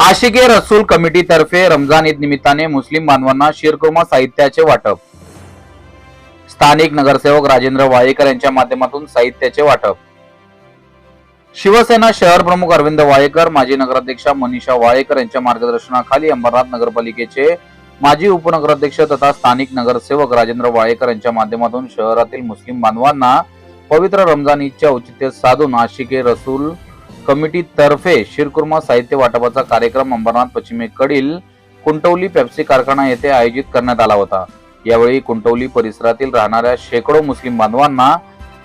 आशिके रसूल कमिटीतर्फे रमजान ईद निमित्ताने मुस्लिम बांधवांना शीरकुर्मा साहित्याचे वाटप। स्थानिक नगरसेवक राजेंद्र वाळेकर यांच्या माध्यमातून साहित्याचे वाटप। शिवसेना शहर प्रमुख अरविंद वाळेकर, माजी नगराध्यक्षा मनीषा वाळेकर यांच्या मार्गदर्शनाखाली अंबरनाथ नगरपालिकेचे माजी उपनगराध्यक्ष तथा स्थानिक नगरसेवक राजेंद्र वाळेकर यांच्या माध्यमातून शहरातील मुस्लिम बांधवांना पवित्र रमजान ईदचे औचित्य साधून आशिके रसूल कमिटीतर्फे शीरकुर्मा साहित्य वाटपाचा कार्यक्रम अंबरनाथ पश्चिमेकडील कुंटवली पेप्सी कारखाना येथे आयोजित करण्यात आला होता। यावेळी कुंटवली परिसरातील राहणाऱ्या शेकडो मुस्लिम बांधवांना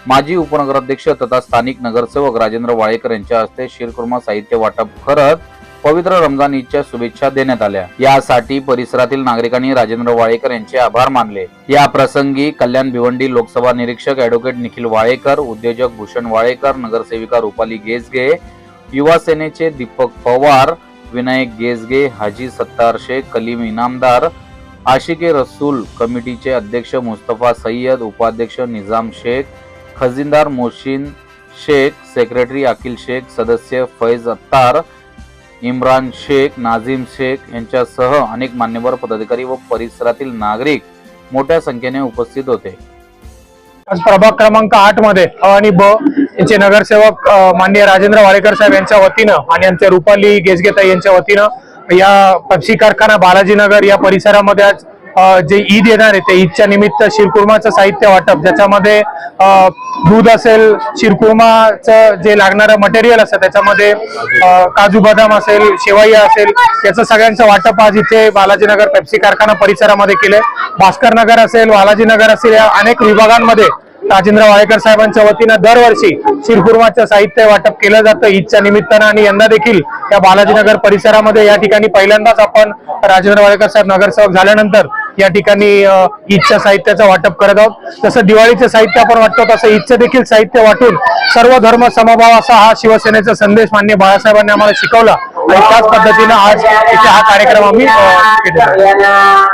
माजी उपनगराध्यक्ष तथा स्थानिक नगरसेवक राजेंद्र वाळेकर यांच्या हस्ते शीरकुर्मा साहित्य वाटप करत पवित्र रमजान ईदच्या शुभेच्छा देण्यात आल्या। यासाठी परिसरातील नागरिकांनी राजेंद्र वाळेकर यांचे आभार मानले। या प्रसंगी कल्याण भिवंडी लोकसभा निरीक्षक ॲडव्होकेट निखिल वाळेकर, उद्योजक भूषण वाळेकर, नगरसेविका रुपाली गेजगे, युवा सेनेचे दीपक पवार, विनायक गेजगे, हाजी सत्तार शेख, कलीम इनामदार, आशिके रसूल कमिटीचे अध्यक्ष मुस्तफा सय्यद, उपाध्यक्ष निजाम शेख, खजिनदार मोहसिन शेख, सेक्रेटरी अखिल शेख, सदस्य फैज अत्तार, इम्रान शेख, नाझीम शेख यांच्यासह अनेक मान्यवर पदाधिकारी व परिसरातील नागरिक मोठ्या संख्येने उपस्थित होते। आज प्रभाग क्रमांक 8 मध्ये अ आणि ब यांचे नगरसेवक माननीय राजेंद्र वाळेकर साहेब यांच्या वतीनं आणि आमच्या रुपाली गेजगेताई यांच्या वतीनं या पेप्सी कारखाना बालाजीनगर या परिसरामध्ये आज जे ईद येणार आहे ते ईदच्या निमित्त शीरकुर्माचं साहित्य वाटप, ज्याच्यामध्ये दूध असेल, शीरकुर्माचं जे लागणारं मटेरियल असेल त्याच्यामध्ये काजू बदाम असेल, शेवया असेल, याचं सगळ्यांचं वाटप आज इथे बालाजीनगर पेप्सी कारखाना परिसरामध्ये केलंय। भास्कर नगर असेल, बालाजीनगर असेल, या अनेक विभागांमध्ये राजेंद्र वाळेकर साहेबांच्या वतीनं दरवर्षी शीरकुर्माचं साहित्य वाटप केलं जातं ईदच्या निमित्तानं आणि यंदा देखील या बालाजीनगर परिसरामध्ये या ठिकाणी पहिल्यांदाच आपण राजेंद्र वाळेकर साहेब नगरसेवक झाल्यानंतर या ठिकाणी ईदच्या साहित्याचं वाटप करत आहोत। जसं दिवाळीचं साहित्य आपण वाटतो तसं ईदचं देखील साहित्य वाटून सर्व धर्म समभाव असा हा शिवसेनेचा संदेश माननीय बाळासाहेबांनी आम्हाला शिकवला आणि त्याच पद्धतीनं आज इथे हा कार्यक्रम आम्ही केला।